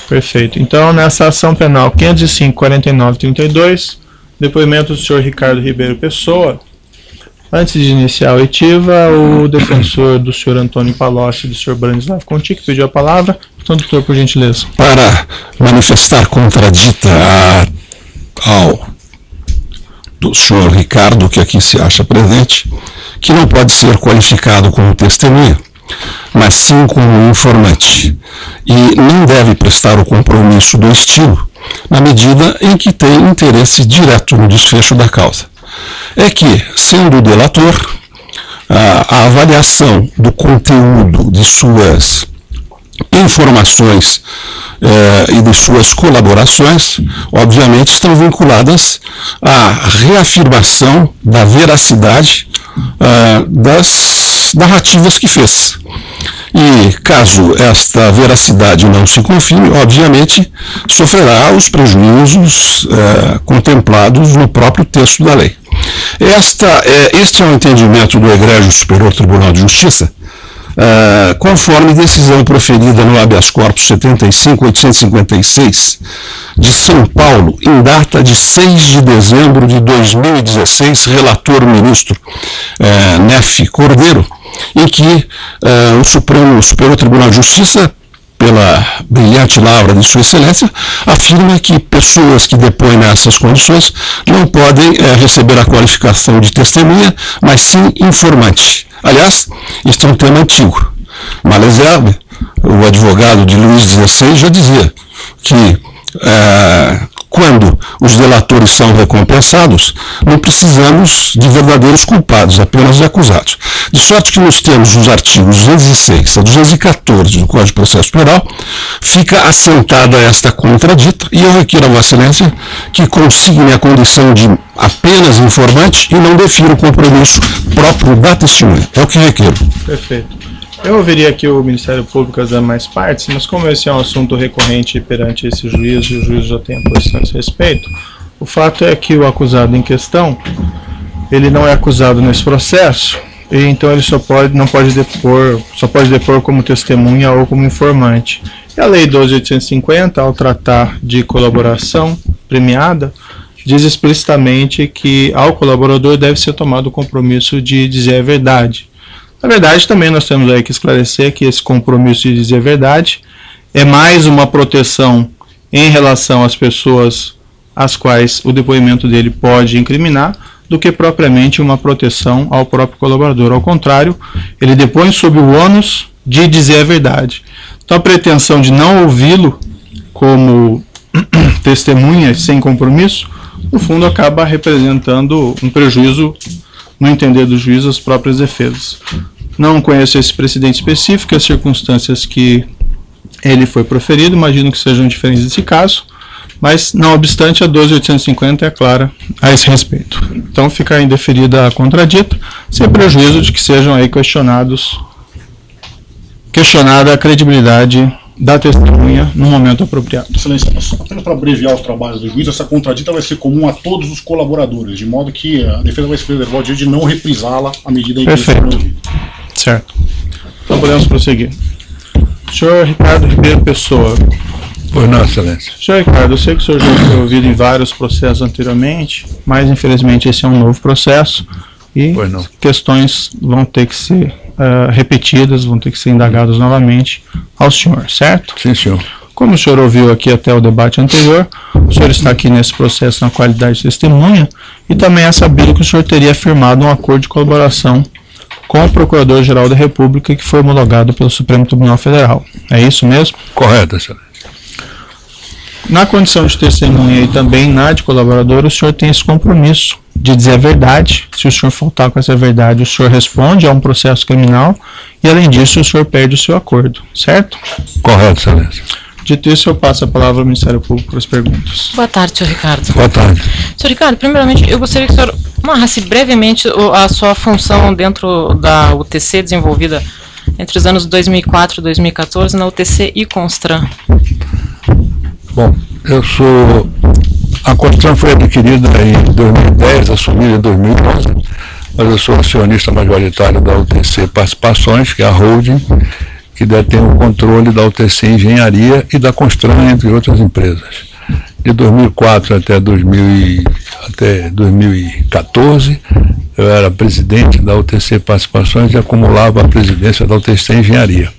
Perfeito. Então, nessa ação penal 505-49-32, depoimento do senhor Ricardo Ribeiro Pessoa. Antes de iniciar a oitiva, o defensor do senhor Antônio Palocci e do senhor Branislav Conti, que pediu a palavra. Então, doutor, por gentileza. Para manifestar contradita ao do senhor Ricardo, que aqui se acha presente, que não pode ser qualificado como testemunha, mas sim como informante, e não deve prestar o compromisso do estilo, na medida em que tem interesse direto no desfecho da causa. É que, sendo o delator, a avaliação do conteúdo de suas informações e de suas colaborações, obviamente, estão vinculadas à reafirmação da veracidade das narrativas que fez. E, caso esta veracidade não se confirme, obviamente, sofrerá os prejuízos contemplados no próprio texto da lei. Este é o entendimento do Egrégio Superior Tribunal de Justiça, conforme decisão proferida no habeas corpus 75.856 de São Paulo, em data de 6 de dezembro de 2016, relator ministro Nefe Cordeiro, em que o Superior Tribunal de Justiça, pela brilhante lavra de Sua Excelência, afirma que pessoas que depõem nessas condições não podem receber a qualificação de testemunha, mas sim informante. Aliás, este é um tema antigo. Malesherbes, o advogado de Luís XVI, já dizia que quando os delatores são recompensados, não precisamos de verdadeiros culpados, apenas de acusados. De sorte que nos temos os artigos 206 a 214 do Código de Processo Penal, fica assentada esta contradita, e eu requiro a Vossa Excelência que consigne a condição de apenas informante e não defira o compromisso próprio da testemunha. É o que requiro. Perfeito. Eu ouviria aqui o Ministério Público as demais partes, mas como esse é um assunto recorrente perante esse juiz, e o juiz já tem a posição a esse respeito, o fato é que o acusado em questão, ele não é acusado nesse processo, e então ele só pode depor como testemunha ou como informante. E a Lei 12.850, ao tratar de colaboração premiada, diz explicitamente que ao colaborador deve ser tomado o compromisso de dizer a verdade. Na verdade, também nós temos aí que esclarecer que esse compromisso de dizer a verdade é mais uma proteção em relação às pessoas às quais o depoimento dele pode incriminar, do que propriamente uma proteção ao próprio colaborador. Ao contrário, ele depõe sob o ônus de dizer a verdade. Então, a pretensão de não ouvi-lo como testemunha sem compromisso, no fundo, acaba representando um prejuízo, no entender do juiz, às próprias defesas. Não conheço esse precedente específico, as circunstâncias que ele foi proferido, imagino que sejam diferentes desse caso, mas, não obstante, a 12.850 é clara a esse respeito. Então, fica indeferida a contradita, sem prejuízo de que sejam aí questionada a credibilidade da testemunha no momento apropriado. Excelência, apenas para abreviar os trabalhos do juiz, essa contradita vai ser comum a todos os colaboradores, de modo que a defesa vai se preservar o direito de não reprisá-la à medida em que isso for ouvido. Certo. Então podemos prosseguir. Senhor Ricardo Ribeiro Pessoa. Pois não, Excelência. Senhor Ricardo, eu sei que o senhor já foi ouvido em vários processos anteriormente, mas infelizmente esse é um novo processo e questões vão ter que ser repetidas, vão ter que ser indagadas novamente ao senhor, certo? Sim, senhor. Como o senhor ouviu aqui até o debate anterior, o senhor está aqui nesse processo na qualidade de testemunha e também é sabido que o senhor teria firmado um acordo de colaboração com o Procurador-Geral da República que foi homologado pelo Supremo Tribunal Federal. É isso mesmo? Correto, Excelência. Na condição de testemunha e também na de colaborador, o senhor tem esse compromisso de dizer a verdade. Se o senhor faltar com essa verdade, o senhor responde a um processo criminal e, além disso, o senhor perde o seu acordo, certo? Correto, Excelência. Dito isso, eu passo a palavra ao Ministério Público para as perguntas. Boa tarde, senhor Ricardo. Boa tarde. Senhor Ricardo, primeiramente, eu gostaria que o senhor narrasse brevemente a sua função dentro da UTC desenvolvida entre os anos 2004 e 2014 na UTC e Constran. Bom, a Constran foi adquirida em 2010, assumida em 2011, mas eu sou acionista majoritário da UTC Participações, que é a holding, que detém o controle da UTC Engenharia e da Constran, entre outras empresas. De 2004 até 2014, eu era presidente da UTC Participações e acumulava a presidência da UTC Engenharia.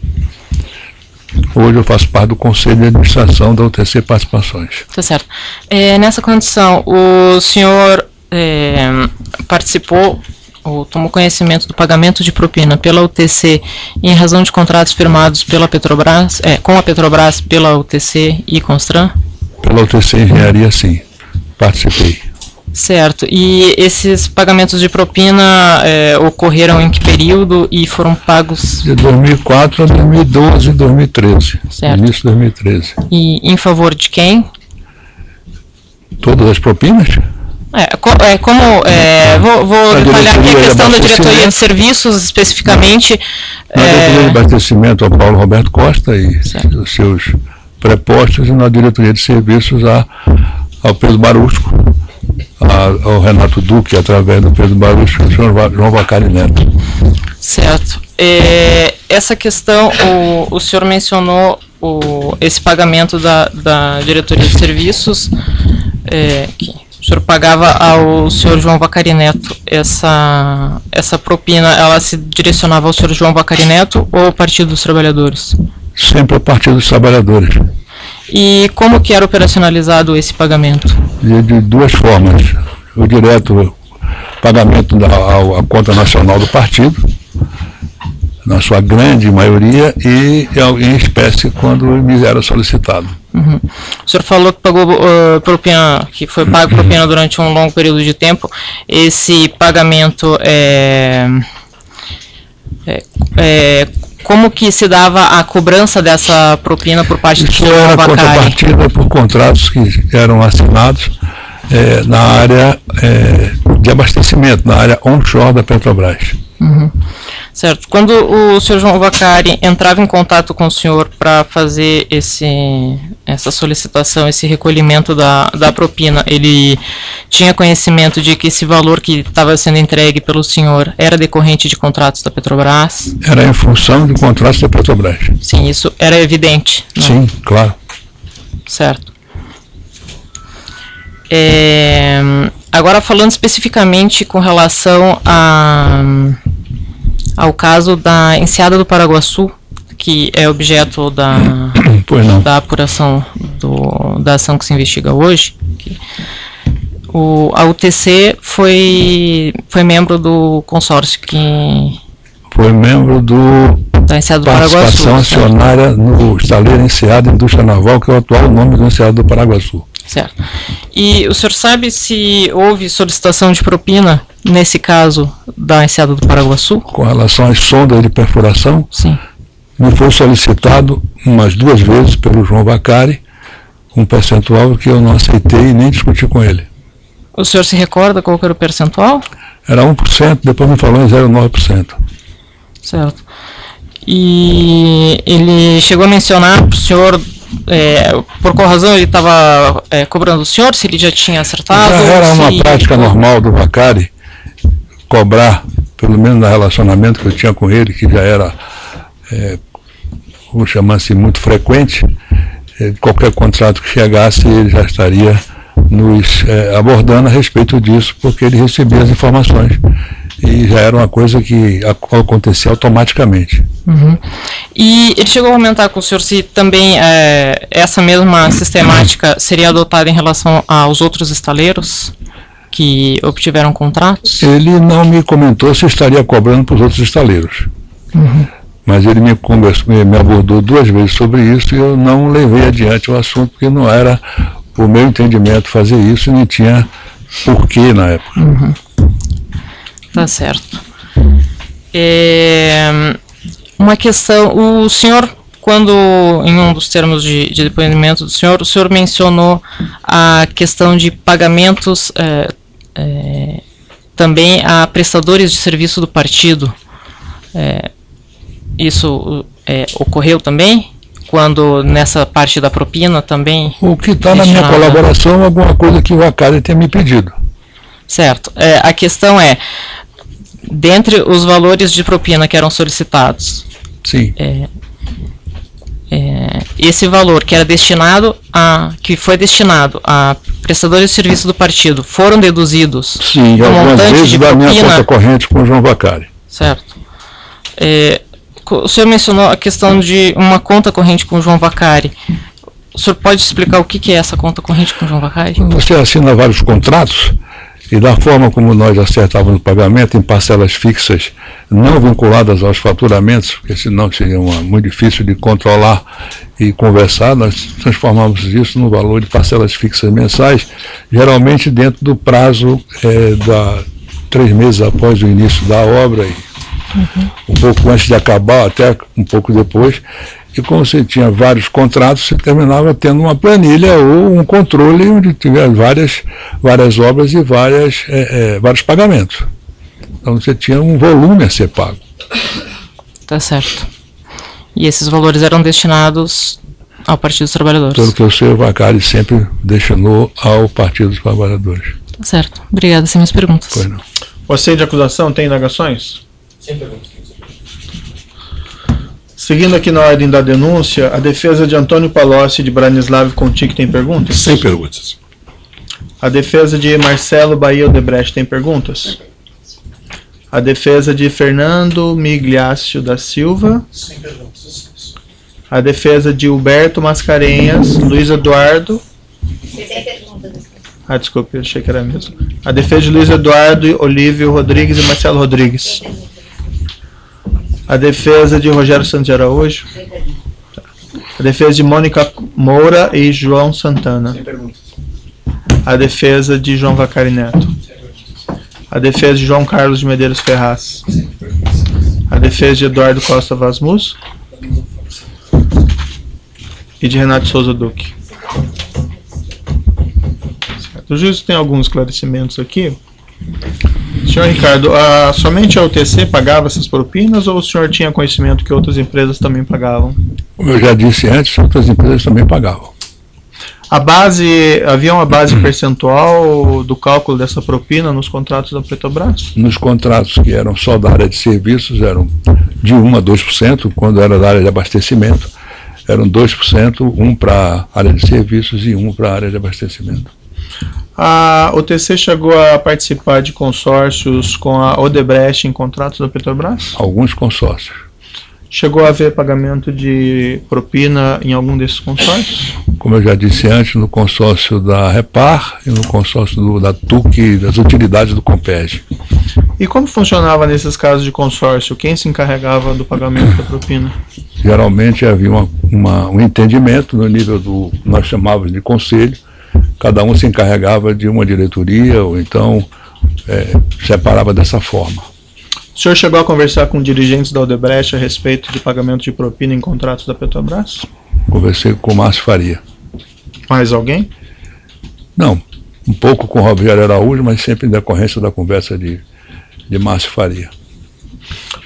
Hoje eu faço parte do Conselho de Administração da UTC Participações. Tá certo. Nessa condição, o senhor participou ou tomou conhecimento do pagamento de propina pela UTC em razão de contratos firmados pela Petrobras, com a Petrobras, pela UTC e Constran? Pela UTC Engenharia, sim. Participei. Certo. E esses pagamentos de propina ocorreram em que período e foram pagos? De 2004 a 2012 e 2013. Certo. Início de 2013. E em favor de quem? Todas as propinas? Vou detalhar aqui a questão da diretoria de serviços, especificamente. Na diretoria de abastecimento ao Paulo Roberto Costa e os seus prepostos, e na diretoria de serviços ao Pedro Barusco, ao Renato Duque, através do Pedro Barusco, e o senhor João Vacari Neto. Certo. Essa questão, o senhor mencionou esse pagamento da diretoria de serviços, que o senhor pagava ao senhor João Vacari Neto. Essa propina, ela se direcionava ao senhor João Vacari Neto ou ao Partido dos Trabalhadores? Sempre ao Partido dos Trabalhadores. E como que era operacionalizado esse pagamento? De duas formas. O direto pagamento à conta nacional do partido, na sua grande maioria, e em espécie quando me era solicitado. Uhum. O senhor falou que pagou propina, que foi pago propina durante um longo período de tempo. Esse pagamento como que se dava a cobrança dessa propina por parte do senhor Vacari? Isso era contrapartida por contratos que eram assinados na área de abastecimento, na área onshore da Petrobras. Uhum. Certo. Quando o senhor João Vacari entrava em contato com o senhor para fazer essa solicitação, esse recolhimento da propina, ele tinha conhecimento de que esse valor que estava sendo entregue pelo senhor era decorrente de contratos da Petrobras? Era em função de contratos da Petrobras. Sim, isso era evidente, né? Sim, claro. Certo. Agora, falando especificamente com relação ao caso da Enseada do Paraguaçu, que é objeto da apuração da ação que se investiga hoje, a UTC foi membro do consórcio que... Foi membro da Enseada do Paraguaçu. Participação acionária no estaleiro Enseada Indústria Naval, que é o atual nome do Enseada do Paraguaçu. Certo. E o senhor sabe se houve solicitação de propina nesse caso da Enseada do Paraguaçu? Com relação às sondas de perfuração, sim, me foi solicitado umas 2 vezes pelo João Vacari um percentual que eu não aceitei e nem discuti com ele. O senhor se recorda qual que era o percentual? Era 1%, depois me falou em 0,9%. Certo. E ele chegou a mencionar para o senhor por qual razão ele estava cobrando o senhor, se ele já tinha acertado? Já era uma prática normal do Vacari cobrar, pelo menos no relacionamento que eu tinha com ele, que já era, vou chamar assim, muito frequente. Qualquer contrato que chegasse, ele já estaria nos abordando a respeito disso, porque ele recebia as informações. E já era uma coisa que acontecia automaticamente. Uhum. E ele chegou a comentar com o senhor se também essa mesma sistemática seria adotada em relação aos outros estaleiros que obtiveram contratos? Ele não me comentou se estaria cobrando para os outros estaleiros. Uhum. Mas ele me abordou 2 vezes sobre isso e eu não levei adiante o assunto, porque não era o meu entendimento fazer isso e não tinha porquê na época. Uhum. Tá certo. Uma questão, o senhor, quando em um dos termos de depoimento do senhor, o senhor mencionou a questão de pagamentos também a prestadores de serviço do partido. Isso ocorreu também? Quando nessa parte da propina também? O que está na minha colaboração é alguma coisa que o Vacari tenha me pedido. Certo. A questão dentre os valores de propina que eram solicitados, sim, esse valor que foi destinado a prestadores de serviço do partido foram deduzidos? Sim, algumas vezes da minha conta corrente com o João Vacari. Certo. O senhor mencionou a questão de uma conta corrente com o João Vacari. O senhor pode explicar o que é essa conta corrente com o João Vacari? Você assina vários contratos e da forma como nós acertávamos o pagamento em parcelas fixas não vinculadas aos faturamentos, porque senão seria muito difícil de controlar e conversar, nós transformamos isso no valor de parcelas fixas mensais, geralmente dentro do prazo 3 meses após o início da obra, e um pouco antes de acabar, até um pouco depois. E como você tinha vários contratos, você terminava tendo uma planilha ou um controle onde tinha várias obras e vários pagamentos. Então você tinha um volume a ser pago. Tá certo. E esses valores eram destinados ao Partido dos Trabalhadores? Pelo que eu sei, o Vacari sempre destinou ao Partido dos Trabalhadores. Tá certo. Obrigada, sem minhas perguntas. Pois não. O aceite de acusação tem indagações? Sem perguntas. Seguindo aqui na ordem da denúncia, a defesa de Antônio Palocci de Branislav Contic tem perguntas? Sem perguntas. A defesa de Marcelo Bahia Odebrecht tem perguntas? A defesa de Fernando Migliaccio da Silva? Sem perguntas. A defesa de Huberto Mascarenhas, Luiz Eduardo? Sem perguntas. Desculpe, achei que era mesmo. A defesa de Luiz Eduardo, Olívio Rodrigues e Marcelo Rodrigues. A defesa de Rogério Santos de Araújo. A defesa de Mônica Moura e João Santana. Sem perguntas. A defesa de João Vacari Neto. A defesa de João Carlos de Medeiros Ferraz. Sem perguntas. A defesa de Eduardo Costa Vasmus. E de Renato Souza Duque. Certo. O juiz tem alguns esclarecimentos aqui. Senhor Ricardo, somente a UTC pagava essas propinas ou o senhor tinha conhecimento que outras empresas também pagavam? Como eu já disse antes, outras empresas também pagavam. Havia uma base percentual do cálculo dessa propina nos contratos da Petrobras? Nos contratos que eram só da área de serviços, eram de 1% a 2%, quando era da área de abastecimento, eram 2%, um para a área de serviços e um para a área de abastecimento. A OTC chegou a participar de consórcios com a Odebrecht em contratos da Petrobras? Alguns consórcios. Chegou a haver pagamento de propina em algum desses consórcios? Como eu já disse antes, no consórcio da Repar e no consórcio da TUC e das utilidades do Compeg. E como funcionava nesses casos de consórcio? Quem se encarregava do pagamento da propina? Geralmente havia um entendimento no nível do, nós chamávamos de conselho, cada um se encarregava de uma diretoria ou então separava dessa forma. O senhor chegou a conversar com dirigentes da Odebrecht a respeito de pagamento de propina em contratos da Petrobras? Conversei com o Márcio Faria. Mais alguém? Não, um pouco com o Rogério Araújo, mas sempre em decorrência da conversa de Márcio Faria.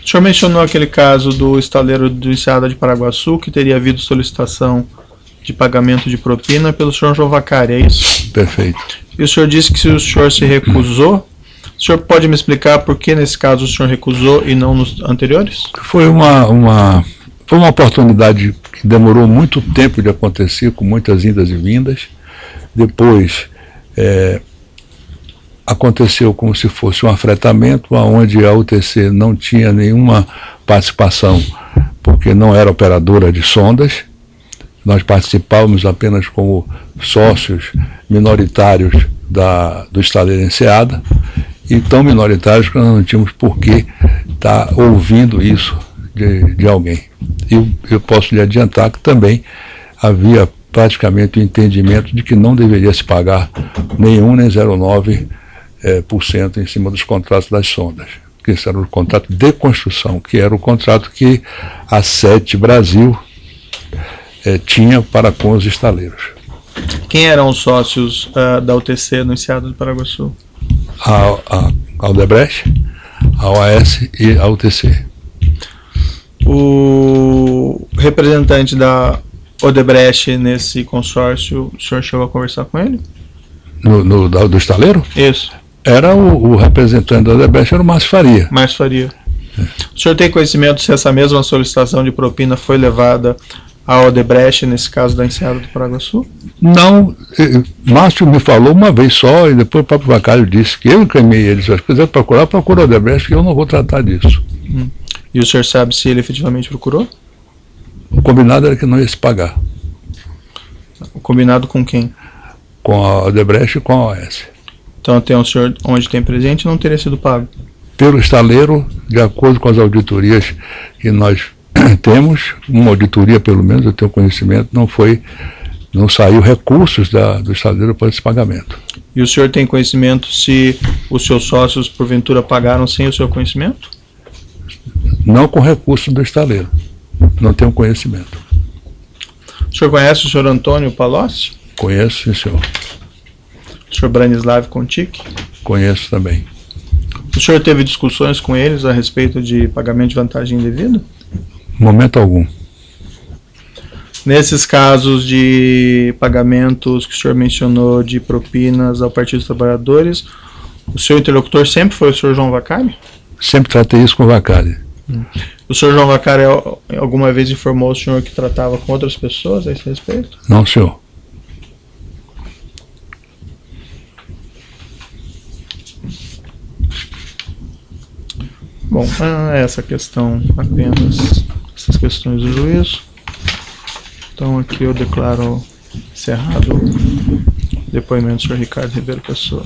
O senhor mencionou aquele caso do estaleiro do Enseada de Paraguaçu, que teria havido solicitação de pagamento de propina pelo senhor João Vacari, é isso? Perfeito. E o senhor disse que se o senhor se recusou, o senhor pode me explicar por que nesse caso o senhor recusou e não nos anteriores? Foi uma oportunidade que demorou muito tempo de acontecer, com muitas indas e vindas. Depois aconteceu como se fosse um afretamento, onde a UTC não tinha nenhuma participação, porque não era operadora de sondas. Nós participávamos apenas como sócios minoritários do estaleiro Enseada, e tão minoritários que nós não tínhamos por que estar ouvindo isso de alguém. Eu posso lhe adiantar que também havia praticamente o entendimento de que não deveria se pagar nenhum nem 0,9% em cima dos contratos das sondas, que esse era o contrato de construção, que era o contrato que a SET Brasil tinha para com os estaleiros. Quem eram os sócios da UTC no Enseada de Paraguaçu? A Odebrecht, a OAS e a UTC. O representante da Odebrecht nesse consórcio, o senhor chegou a conversar com ele? Do estaleiro? Isso. Era o representante da Odebrecht, era o Márcio Faria. Márcio Faria. O senhor tem conhecimento se essa mesma solicitação de propina foi levada a Odebrecht, nesse caso da Enseada do Paraguaçu? Não, Márcio me falou uma vez só, e depois o próprio Vacário disse que eu encaminhei eles. Se quiser procurar, procura o Odebrecht, que eu não vou tratar disso. E o senhor sabe se ele efetivamente procurou? O combinado era que não ia se pagar, O combinado com quem? com a Odebrecht e com a OAS. Então, até o senhor, onde tem presente, não teria sido pago. Pelo estaleiro, de acordo com as auditorias que nós temos, uma auditoria pelo menos, eu tenho conhecimento, não saiu recursos do estaleiro para esse pagamento. E o senhor tem conhecimento se os seus sócios, porventura, pagaram sem o seu conhecimento? Não com recursos do estaleiro, não tenho conhecimento. O senhor conhece o senhor Antônio Palocci? Conheço, sim, senhor. O senhor Branislav Kontik? Conheço também. O senhor teve discussões com eles a respeito de pagamento de vantagem indevida? Momento algum. Nesses casos de pagamentos que o senhor mencionou de propinas ao Partido dos Trabalhadores, o seu interlocutor sempre foi o senhor João Vacari? Sempre tratei isso com o Vacari. O senhor João Vacari alguma vez informou o senhor que tratava com outras pessoas a esse respeito? Não, senhor. Bom, essa questão apenas, essas questões do juízo. Então aqui eu declaro encerrado o depoimento do senhor Ricardo Ribeiro Pessoa.